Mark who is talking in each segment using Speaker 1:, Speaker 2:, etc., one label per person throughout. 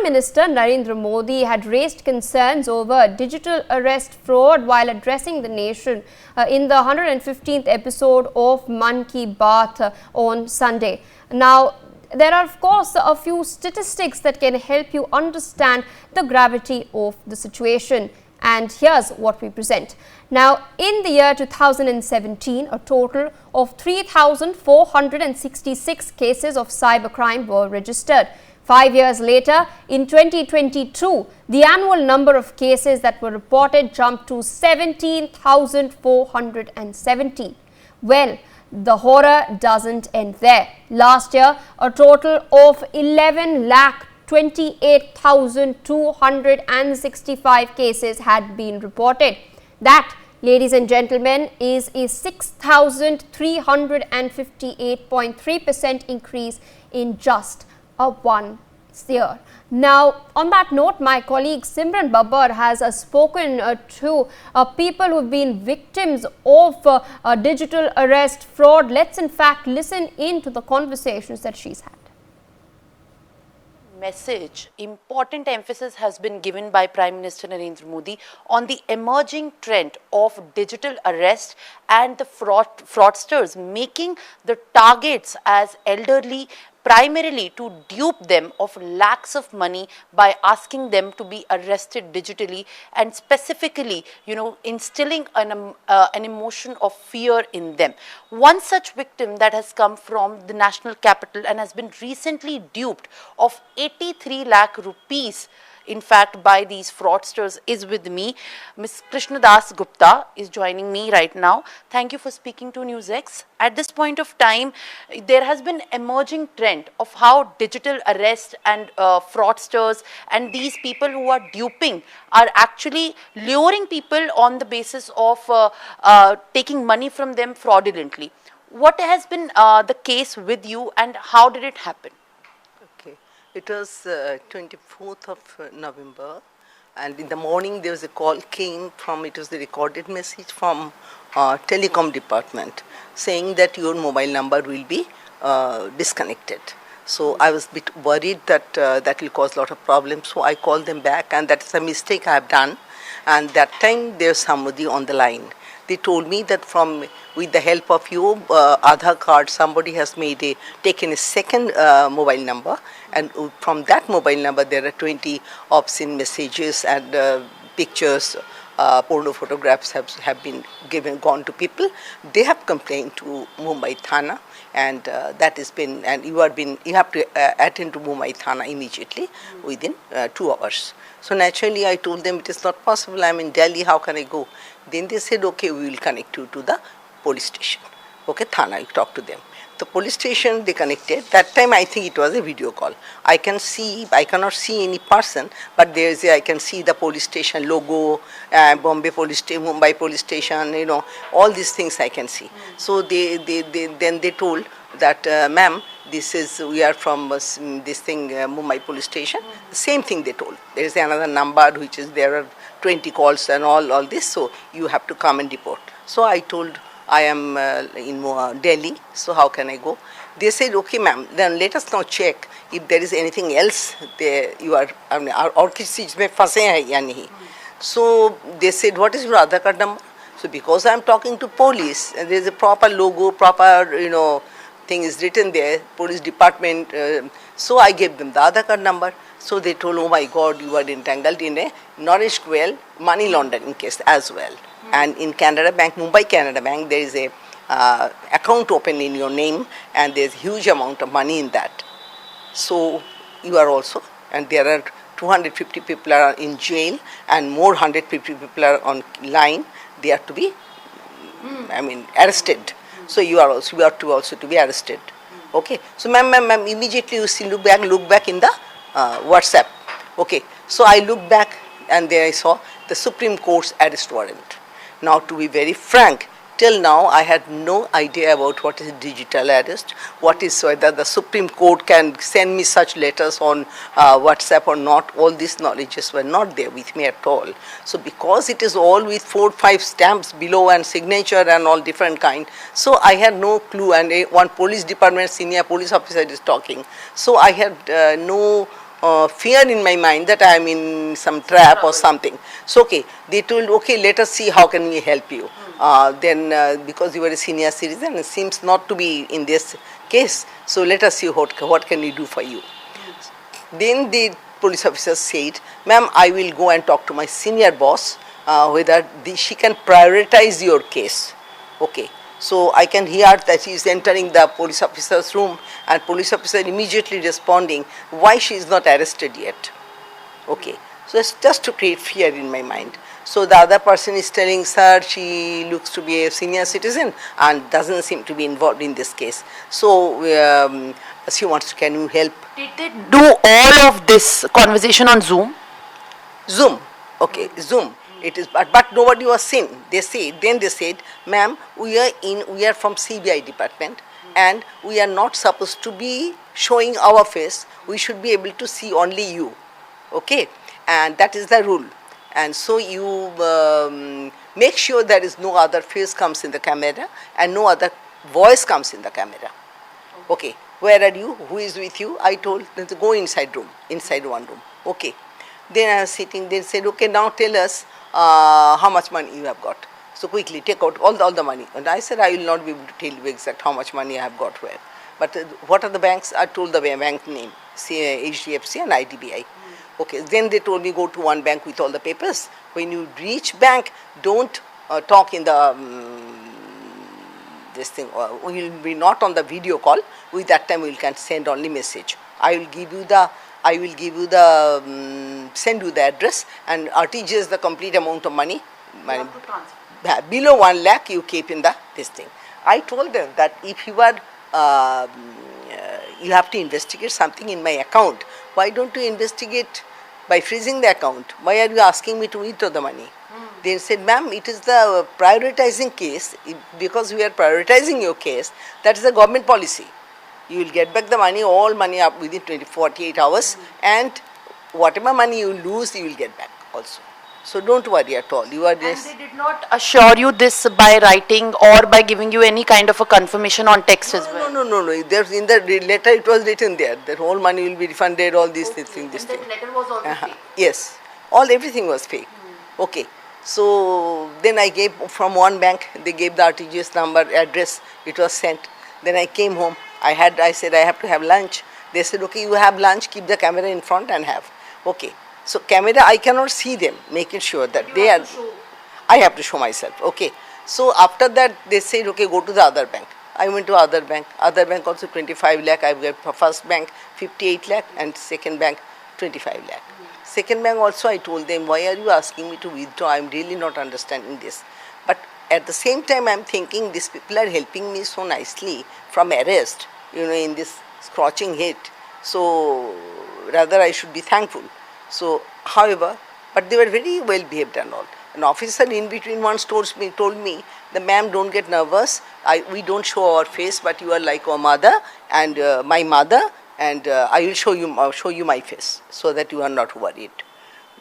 Speaker 1: Minister Narendra Modi had raised concerns over digital arrest fraud while addressing the nation in the 115th episode of Mann Ki Baat on Sunday. Now, there are of course a few statistics that can help you understand the gravity of the situation. And here's what we present. Now, in the year 2017, a total of 3,466 cases of cybercrime were registered. 5 years later, in 2022, the annual number of cases that were reported jumped to 17,470. Well, the horror doesn't end there. Last year, a total of 11 lakh 28,265 cases had been reported. That, ladies and gentlemen, is a 6,358.3% increase in just a 1 year. Now, on that note, my colleague Simran Babbar has spoken to people who have been victims of digital arrest fraud. Let's in fact listen in to the conversations that she's had.
Speaker 2: Message, important emphasis has been given by Prime Minister Narendra Modi on the emerging trend of digital arrest and the fraudsters making the targets as elderly, primarily to dupe them of lakhs of money by asking them to be arrested digitally and specifically, instilling an emotion of fear in them. One such victim that has come from the national capital and has been recently duped of 83 lakh rupees, in fact, by these fraudsters is with me. Ms. Krishna Das Gupta is joining me right now. Thank you for speaking to NewsX. At this point of time, there has been emerging trend of how digital arrest and fraudsters and these people who are duping are actually luring people on the basis of taking money from them fraudulently. What has been the case with you and how did it happen?
Speaker 3: It was 24th of November, and in the morning there was a call came from, it was the recorded message from telecom department saying that your mobile number will be disconnected. So I was a bit worried that that will cause a lot of problems, so I called them back, and that's a mistake I have done. And that time there's somebody on the line. They told me that with the help of your Aadhaar card, somebody has taken a second mobile number, and from that mobile number there are 20 obscene messages and pictures, porno photographs have been gone to people. They have complained to Mumbai Thana, and that has been, and you have to attend to Mumbai Thana immediately within 2 hours. So naturally I told them it is not possible, I'm in Delhi, how can I go? Then they said, okay, we will connect you to the police station. Okay, Thana, you talk to them. The police station, they connected. That time I think it was a video call. I cannot see any person, but I can see the police station logo, Mumbai police station, all these things I can see. So then they told that, ma'am, we are from Mumbai police station. The same thing they told. There is another number which is there are 20 calls and all this, so you have to come and report. So I told, I am in Delhi, so how can I go? They said, okay ma'am, then let us now check if there is anything else there you are, or kisi cheez mein phase hai ya nahi. So they said, what is your Aadhaar card number? So because I am talking to police, and there is a proper logo, proper, thing is written there, police department, so I gave them the Aadhaar card number. So they told, oh my God, you are entangled in a non-SQL money laundering case as well. And in Canada Bank, Mumbai Canada Bank, there is a account open in your name, and there is huge amount of money in that. So you are also, and there are 250 people are in jail, and more 150 people are on line. They are to be, arrested. So you are to also be arrested. Okay. So ma'am, immediately you see, look back in the WhatsApp. Okay. So I looked back, and there I saw the Supreme Court's arrest warrant. Now, to be very frank, till now I had no idea about what is digital arrest, whether the Supreme Court can send me such letters on WhatsApp or not. All these knowledges were not there with me at all. So because it is all with 4 or 5 stamps below and signature and all different kind, so I had no clue. And one police department senior police officer is talking. So I had no fear in my mind that I am in some trap or something. So okay, they told, okay, let us see how can we help you. Then because you are a senior citizen, it seems not to be in this case. So let us see what can we do for you. Then the police officer said, ma'am, I will go and talk to my senior boss whether she can prioritize your case. Okay. So I can hear that she is entering the police officer's room, and police officer immediately responding, why she is not arrested yet. Okay. So it's just to create fear in my mind. So the other person is telling, sir, she looks to be a senior citizen and doesn't seem to be involved in this case. So she wants, can you help?
Speaker 2: Did they do all of this conversation on Zoom?
Speaker 3: Zoom. Okay, Zoom. It is, but nobody was seen. They said, ma'am, we are from CBI department, and we are not supposed to be showing our face. We should be able to see only you. Okay, and that is the rule. And so you make sure there is no other face comes in the camera and no other voice comes in the camera. Okay, where are you? Who is with you? I told them to go inside one room. Okay. Then I was sitting, they said, okay, now tell us how much money you have got. So quickly take out all the money. And I said, I will not be able to tell you exact how much money I have got where. But what are the banks? I told the bank name, HDFC and IDBI. Okay, then they told me go to one bank with all the papers. When you reach bank, don't talk in the this thing. We will be not on the video call. With that time we can send only message. I will give you the send you the address, and RTGS the complete amount of money. Below 1 lakh you keep in the this thing. I told them that if you are you have to investigate something in my account, why don't you investigate by freezing the account? Why are you asking me to withdraw the money? They said, ma'am, it is the prioritizing case. Because we are prioritizing your case, that is a government policy. You will get back the money, all money up within 48 hours, and whatever money you lose, you will get back also. So don't worry at all. You are just.
Speaker 2: And they did not assure you this by writing or by giving you any kind of a confirmation on text as well?
Speaker 3: No. There's in the letter it was written there that all money will be refunded, all these things. This thing.
Speaker 2: That letter was also fake?
Speaker 3: Yes. Everything was fake. Okay. So then I gave from one bank, they gave the RTGS number, address, it was sent. Then I came home. I said I have to have lunch. They said, okay, you have lunch, keep the camera in front and have. Okay. So camera, I cannot see them, making sure that they are. I have to show myself. Okay. So after that, they said, okay, go to the other bank. I went to other bank. Other bank also 25 lakh. I got first bank 58 lakh and second bank 25 lakh. Second bank also I told them, why are you asking me to withdraw? I am really not understanding this. But at the same time, I am thinking these people are helping me so nicely from arrest, in this scorching heat. So rather I should be thankful. So, however, but they were very well behaved and all. An officer in between once told me, the ma'am, don't get nervous. We don't show our face, but you are like our mother and my mother, and I will show you my face so that you are not worried.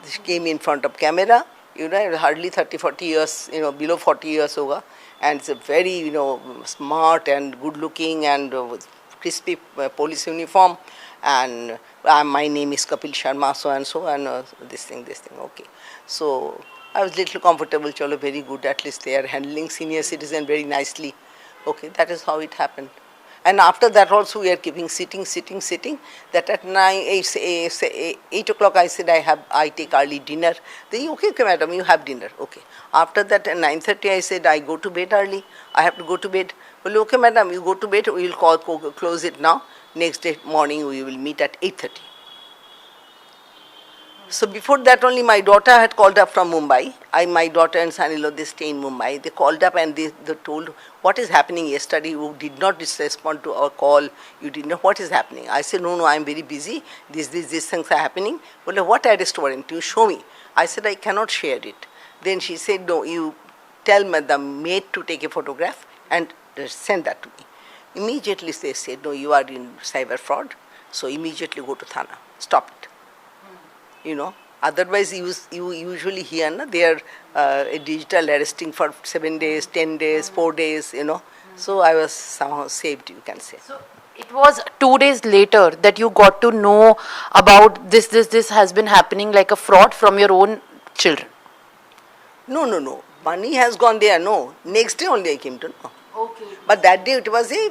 Speaker 3: This came in front of camera. Hardly 30-40 years, below 40 years over, and it's a very, smart and good looking and crispy police uniform, and my name is Kapil Sharma, so and so, and this thing, okay. So I was little comfortable, chalo, very good, at least they are handling senior citizen very nicely. Okay, that is how it happened. And after that also we are keeping sitting. That at 8 o'clock I said I take early dinner. They okay, madam, you have dinner. Okay. After that at 9:30 I said I go to bed early. I have to go to bed. Well, okay, madam, you go to bed. We will close it now. Next day morning we will meet at 8:30. So before that only my daughter had called up from Mumbai. My daughter and son-in-law, they stay in Mumbai. They called up and they told, what is happening yesterday? You did not respond to our call. You did not, what is happening? I said, no, I am very busy. These things are happening. Well, what arrest warrant? You show me. I said, I cannot share it. Then she said, no, you tell the maid to take a photograph and send that to me. Immediately they said, no, you are in cyber fraud. So immediately go to Thana. Stop it. Otherwise you usually hear they are a digital arresting for 7 days, 10 days, 4 days, So I was somehow saved, you can say.
Speaker 2: So It was 2 days later that you got to know about this has been happening like a fraud from your own children.
Speaker 3: No. Money has gone there, no. Next day only I came to know.
Speaker 2: Okay.
Speaker 3: But that day it was a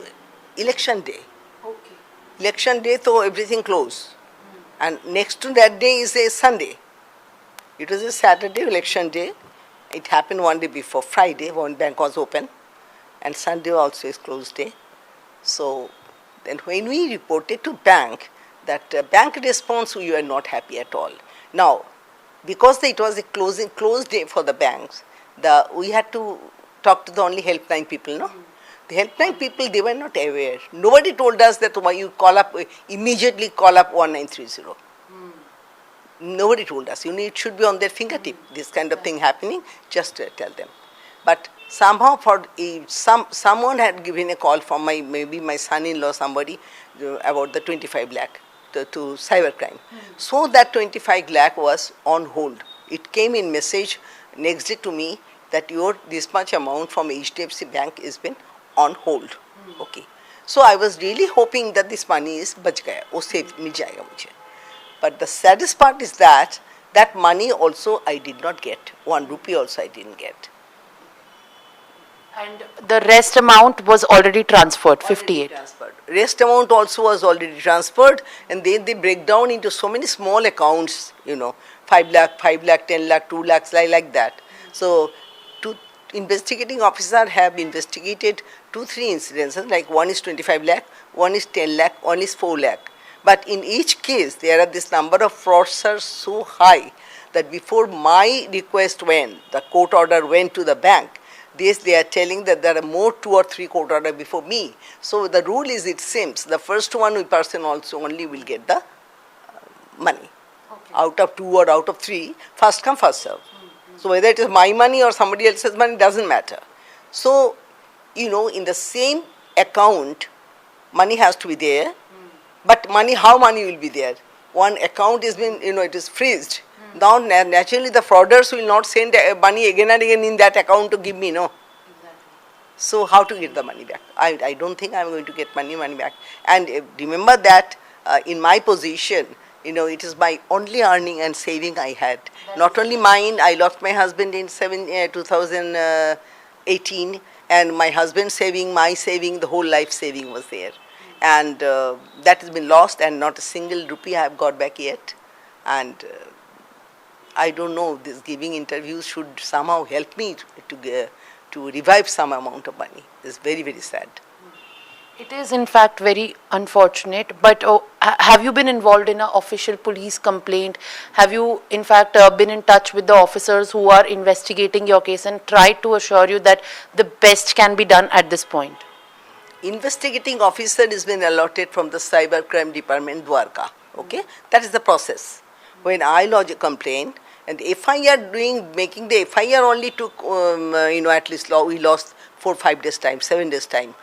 Speaker 3: election day.
Speaker 2: Okay.
Speaker 3: Election day, so everything closed. And next to that day is a Sunday. It was a Saturday, election day. It happened one day before, Friday, when bank was open. And Sunday also is closed day. So then when we reported to bank, that bank response, we were not happy at all. Now, because it was a closed day for the banks, we had to talk to the only helpline people, no? The helpline people, they were not aware. Nobody told us that you immediately call up 1930. Nobody told us. It should be on their fingertip. This kind of thing happening, just tell them. But somehow, someone had given a call from maybe my son-in-law, somebody, about the 25 lakh to cybercrime. So that 25 lakh was on hold. It came in message next day to me that this much amount from HDFC Bank has been on hold. Okay. So I was really hoping that this money is bach gaya, wo save mil jayega mujhe. But the saddest part is that money also I did not get. 1 rupee also I didn't get.
Speaker 2: And the rest amount was already transferred, 58.
Speaker 3: Rest amount also was already transferred, and then they break down into so many small accounts, 5 lakh, 10 lakh, 2 lakhs, like that. So, investigating officers have investigated 2-3 incidences, like one is 25 lakh, one is 10 lakh, one is 4 lakh. But in each case, there are this number of fraudsters so high that before my request went, the court order went to the bank, they are telling that there are more 2 or 3 court orders before me. So the rule is, it seems, the first person also only will get the money. Okay. Out of 2 or out of 3, first come, first serve. So whether it is my money or somebody else's money, doesn't matter. So, in the same account, money has to be there. But how money will be there? One account is been, it is freezed. Now, naturally, the frauders will not send money again and again in that account to give me, no? Exactly. So, how to get the money back? I don't think I'm going to get money back. And remember that in my position, it is my only earning and saving I had. Not only mine, I lost my husband in 2018, and my husband's saving, my saving, the whole life saving was there. And that has been lost, and not a single rupee I have got back yet. And I don't know, this giving interviews should somehow help me to revive some amount of money. It's very, very sad.
Speaker 2: It is in fact very unfortunate, but have you been involved in an official police complaint? Have you in fact been in touch with the officers who are investigating your case and tried to assure you that the best can be done at this point?
Speaker 3: Investigating officer has been allotted from the Cybercrime Department, Dwarka. Okay, that is the process. When I lodge a complaint, and the FIR making the FIR only took, at least we lost 4-5 days time, 7 days time,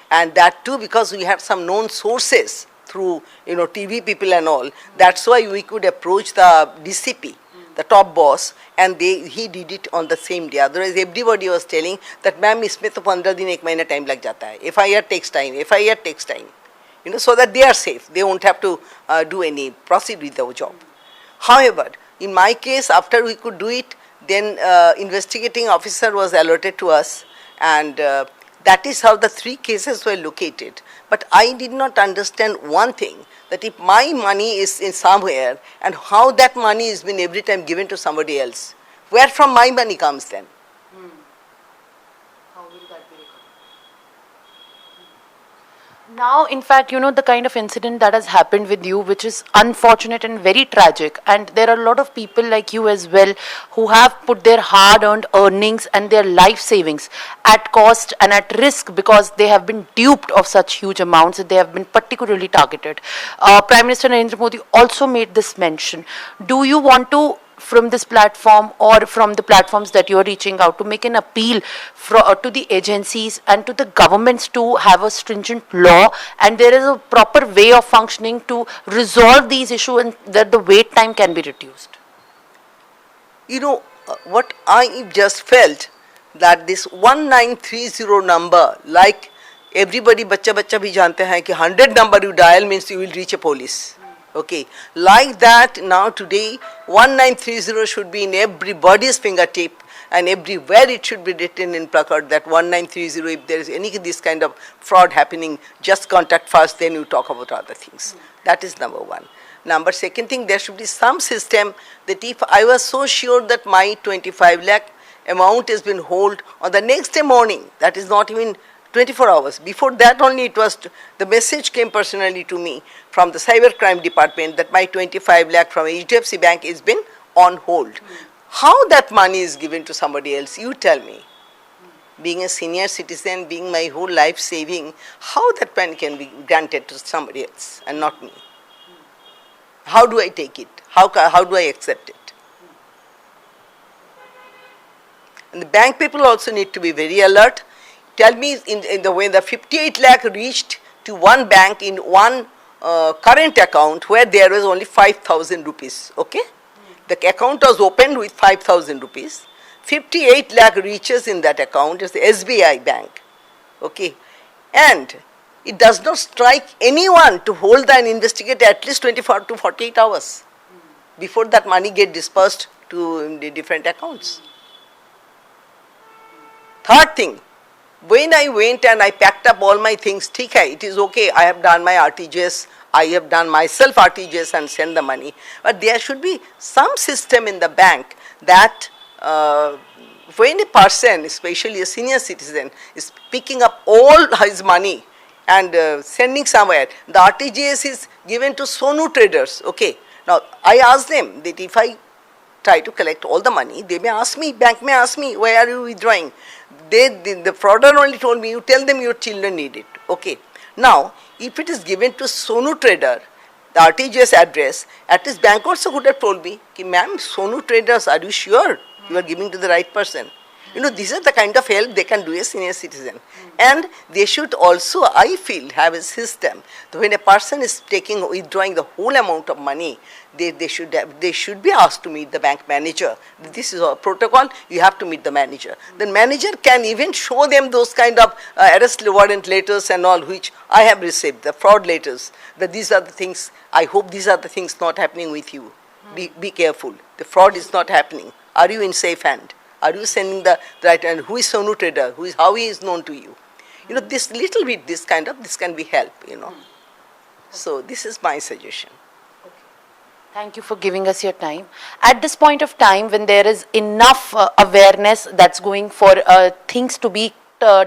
Speaker 3: and that too because we had some known sources through, TV people and all. That's why we could approach the DCP, the top boss, and he did it on the same day. Otherwise, everybody was telling that, ma'am, isme to 15 din, 1 mahina time lag jata hai. FIR takes time, so that they are safe. They won't have to proceed with the job. However, in my case, after we could do it, then investigating officer was allotted to us, and that is how the 3 cases were located. But I did not understand one thing, that if my money is in somewhere, and how that money is been every time given to somebody else, where from my money comes then?
Speaker 2: How will that be recovered? Now, in fact, the kind of incident that has happened with you, which is unfortunate and very tragic, and there are a lot of people like you as well who have put their hard-earned earnings and their life savings at cost and at risk because they have been duped of such huge amounts and they have been particularly targeted. Prime Minister Narendra Modi also made this mention. Do you want to, from this platform or from the platforms that you are reaching out, to make an appeal to the agencies and to the governments to have a stringent law and there is a proper way of functioning to resolve these issues and that the wait time can be reduced?
Speaker 3: What I just felt, that this 1930 number, like Everybody, बच्चा भी जानते हैं कि 100 number you dial means you will reach a police. Okay, like that now today 1930 should be in everybody's fingertip, and everywhere it should be written in placard that 1930, if there is any this kind of fraud happening, just contact first, then you talk about other things. That is number one. Number second thing, there should be some system that if I was so sure that my 25 lakh amount has been held on the next day morning, that is not even 24 hours. Before that only it was, the message came personally to me from the cybercrime department that my 25 lakh from HDFC Bank has been on hold. How that money is given to somebody else, you tell me. Being a senior citizen, being my whole life saving, how that money can be granted to somebody else and not me? How do I take it? How do I accept it? And the bank people also need to be very alert. Tell me in the way the 58 lakh reached to one bank in one current account where there was only 5,000 rupees, okay? The account was opened with 5,000 rupees. 58 lakh reaches in that account is the SBI bank, okay? And it does not strike anyone to hold and investigate at least 24 to 48 hours before that money get dispersed to the different accounts. Third thing, when I went and I packed up all my things, it is okay, I have done my RTGS, I have done myself RTGS and send the money. But there should be some system in the bank that when a person, especially a senior citizen, is picking up all his money and sending somewhere, the RTGS is given to Sonu traders, okay. Now, I asked them that if I try to collect all the money, they may ask me, bank may ask me, why are you withdrawing? The frauder only told me, you tell them your children need it, okay. Now, if it is given to Sonu trader, the RTGS address, at least bank also could have told me, ma'am, Sonu traders, are you sure you are giving to the right person? You know, these are the kind of help they can do a senior citizen. And they should also, I feel, have a system. So when a person is withdrawing the whole amount of money, they should be asked to meet the bank manager. This is a protocol, you have to meet the manager. The manager can even show them those kind of arrest warrant letters and all which I have received, the fraud letters, that these are the things, I hope these are the things not happening with you. Be careful, the fraud is not happening. Are you in safe hand? Are you sending the right, and who is Sonu trader? How he is known to you? You know, this little bit, this can be help, you know. So this is my suggestion.
Speaker 2: Thank you for giving us your time. At this point of time, when there is enough awareness that's going for things to be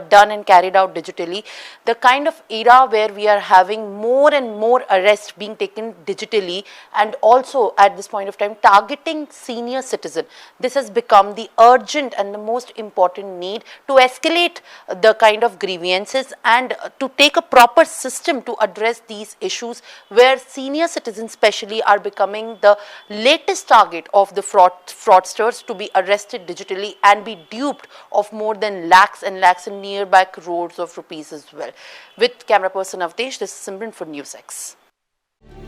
Speaker 2: done and carried out digitally, the kind of era where we are having more and more arrests being taken digitally, and also at this point of time targeting senior citizen, this has become the urgent and the most important need to escalate the kind of grievances and to take a proper system to address these issues, where senior citizens especially are becoming the latest target of the fraudsters to be arrested digitally and be duped of more than lakhs and lakhs and nearby crores of rupees as well. With camera person Avdesh, this is Simran for NewsX.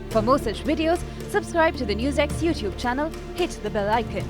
Speaker 4: For more such videos, subscribe to the NewsX YouTube channel, hit the bell icon.